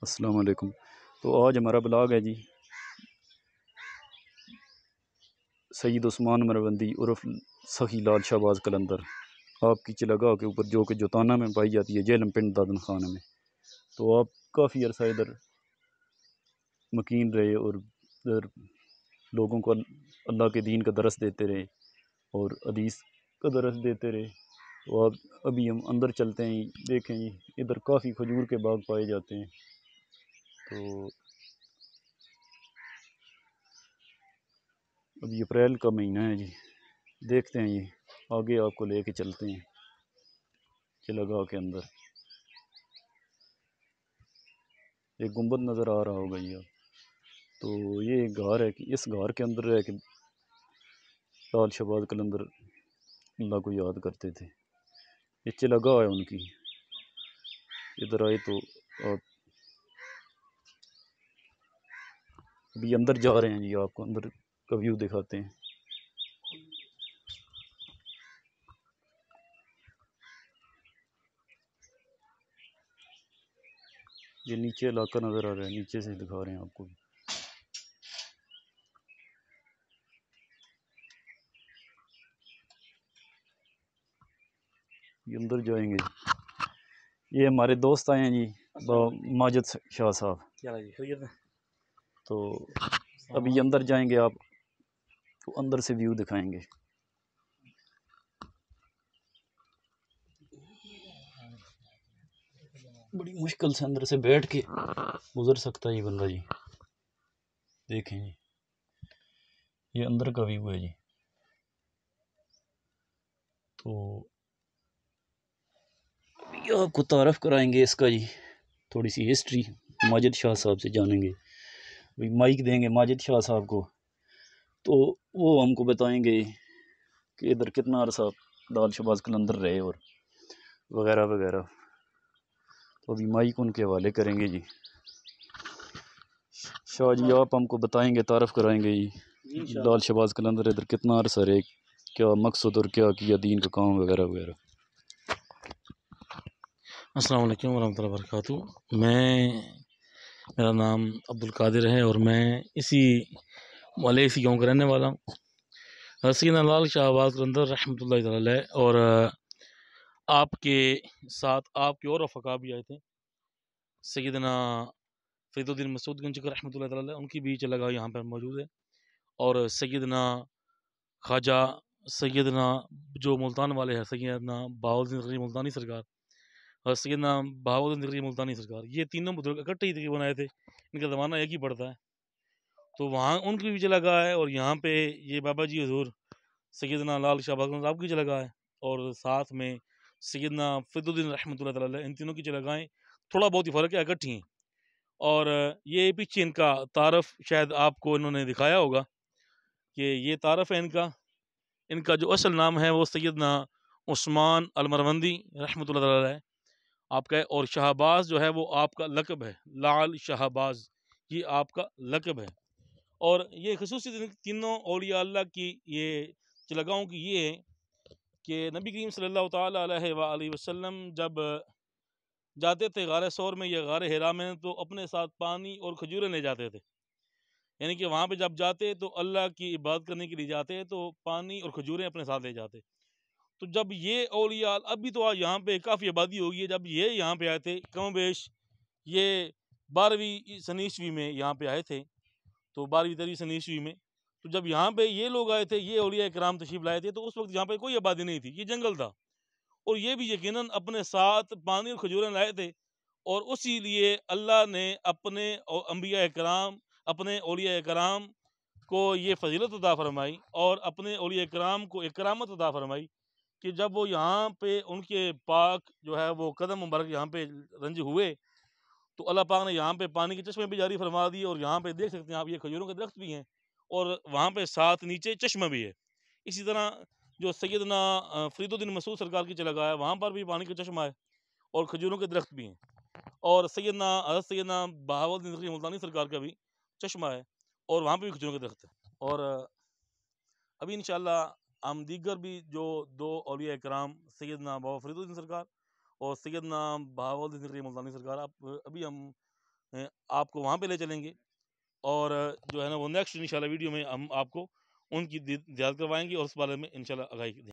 السلام علیکم۔ تو آج ہمارا بلاگ ہے جی سید عثمان مربندی عرف سخی لال شہباز قلندر آپ کی چلاگاہ کے اوپر جو کہ جوتانہ میں پائی جاتی ہے جہلم پنڈ دادن خانہ میں۔ تو آپ کافی عرصہ ادھر مکین رہے اور ادھر لوگوں کو اللہ کے دین کا درس دیتے رہے اور حدیث کا درس دیتے رہے۔ تو آپ ابھی ہم اندر چلتے ہیں، دیکھیں جی ادھر کافی کھجور کے باغ پائے جاتے ہیں۔ تو ابھی اپریل کا مہینہ ہے جی، دیکھتے ہیں جی آگے آپ کو لے کے چلتے ہیں چلاگاہ کے اندر۔ ایک گنبد نظر آ رہا ہوگا جی آپ، تو یہ ایک غار ہے کہ اس غار کے اندر رہ کے لال شہباز قلندر اللہ کو یاد کرتے تھے۔ یہ چلاگاہ ہے ان کی، ادھر آئے تو آپ ابھی اندر جا رہے ہیں جی، آپ کو اندر کا ویو دکھاتے ہیں۔ یہ نیچے علاقہ نظر آ رہا ہے، نیچے سے دکھا رہے ہیں آپ کو۔ یہ اندر جائیں گے، یہ ہمارے دوست آئے ہیں جی ماجد شاہ صاحب، تو ابھی اندر جائیں گے آپ تو اندر سے ویو دکھائیں گے۔ بڑی مشکل سے اندر سے بیٹھ کے گزر سکتا ہے یہ بندہ جی، دیکھیں جی یہ اندر کا ویو ہے جی۔ تو ابھی آپ کو تعارف کرائیں گے اس کا جی، تھوڑی سی ہسٹری ماجد شاہ صاحب سے جانیں گے۔ ابھی مائک دیں گے ماجد شاہ صاحب کو، تو وہ ہم کو بتائیں گے کہ ادھر کتنا عرصہ لال شہباز قلندر رہے اور وغیرہ وغیرہ۔ تو ابھی مائک ان کے حوالے کریں گے جی۔ شاہ جی آپ ہم کو بتائیں گے، تعارف کرائیں گے جی لال شہباز قلندر ادھر کتنا عرصہ رہے، کیا مقصد اور کیا کیا دین کا کام وغیرہ وغیرہ۔ السلام علیکم ورحمۃ اللہ وبرکاتہ۔ میرا نام عبدالقادر ہے اور میں اسی گاؤں کا رہنے والا ہوں۔ سیدنا لال شہباز قلندر رحمۃ اللہ تعالی علیہ اور آپ کے ساتھ آپ کے اور رفقا بھی آئے تھے، سیدنا فرید الدین مسعود گنج رحمۃ اللہ تعالی علیہ، ان کی بھی چلاگاہ یہاں پر موجود ہے، اور سیدنا خواجہ سیدنا جو ملتان والے ہیں سیدنا بہاؤالدین نقوی ملتانی سرکار اور سیدنا بہاؤالدین نقوی ملتانی سرکار، یہ تینوں بزرگ اکٹھے ہی تقریباً آئے تھے، ان کا زمانہ ایک ہی پڑتا ہے۔ تو وہاں ان کی بھی چلاگاہ ہے، اور یہاں پہ یہ بابا جی حضور سیدنا لال شہباز قلندر صاحب کی جگہ ہے، اور ساتھ میں سیدنا فرید الدین رحمۃ اللہ تعالی علیہ، ان تینوں کی جگہیں تھوڑا بہت ہی فرق ہے، اکٹھی ہیں۔ اور یہ پیچھے ان کا تعارف شاید آپ کو انہوں نے دکھایا ہوگا کہ یہ تعارف ہے ان کا جو اصل نام ہے وہ سیدنا عثمان المروندی رحمۃ اللہ تعالی علیہ آپ کا ہے، اور شہباز جو ہے وہ آپ کا لقب ہے، لال شہباز یہ آپ کا لقب ہے۔ اور یہ خصوصی تینوں اولیاء اللہ کی یہ چلاگاہوں کی یہ ہے کہ نبی کریم صلی اللہ تعالی علیہ وآلہ وسلم جب جاتے تھے غار ثور میں یا غار حرا میں، تو اپنے ساتھ پانی اور کھجوریں لے جاتے تھے، یعنی کہ وہاں پہ جب جاتے تو اللہ کی عبادت کرنے کے لیے جاتے تو پانی اور کھجوریں اپنے ساتھ لے جاتے۔ تو جب یہ اولیاء ابھی تو یہاں پہ کافی آبادی ہوگی ہے، جب یہ یہاں پہ آئے تھے کم و بیش یہ 12ویں سنی عیسوی میں یہاں پہ آئے تھے، تو 12ویں 13ویں سنی عیسوی میں، تو جب یہاں پہ یہ لوگ آئے تھے، یہ اولیاء کرام تشریف لائے تھے، تو اس وقت یہاں پہ کوئی آبادی نہیں تھی، یہ جنگل تھا، اور یہ بھی یقیناً اپنے ساتھ پانی اور کھجوریں لائے تھے، اور اسی لیے اللہ نے اپنے انبیاء کرام اپنے اولیاء کرام کو یہ فضیلت عطا فرمائی، اور اپنے اولیاء کرام کو ایک کرامت عطا فرمائی کہ جب وہ یہاں پہ ان کے پاک جو ہے وہ قدم مبارک یہاں پہ رنج ہوئے، تو اللہ پاک نے یہاں پہ پانی کے چشمے بھی جاری فرما دی، اور یہاں پہ دیکھ سکتے ہیں آپ یہ کھجوروں کے درخت بھی ہیں، اور وہاں پہ ساتھ نیچے چشمہ بھی ہے۔ اسی طرح جو سیدنا فرید الدین مسعود سرکار کی چلاگاہ ہے، وہاں پر بھی پانی کا چشمہ ہے اور کھجوروں کے درخت بھی ہیں، اور حضرت سیدنا بہاؤالدین نقوی ملتانی سرکار کا بھی چشمہ ہے، اور وہاں پہ بھی کھجوروں کے درخت ہے۔ اور ابھی انشاءاللہ ہم دیگر بھی جو دو اولیاء کرام سیدنا بابا فرید الدین سرکار اور سیدنا بہاؤالدین نقوی ملتانی سرکار ابھی ہم آپ کو وہاں پہ لے چلیں گے، اور جو ہے نا وہ نیکسٹ انشاءاللہ ویڈیو میں ہم آپ کو ان کی زیارت کروائیں گے اور اس بارے میں انشاءاللہ آگاہی دیں گے۔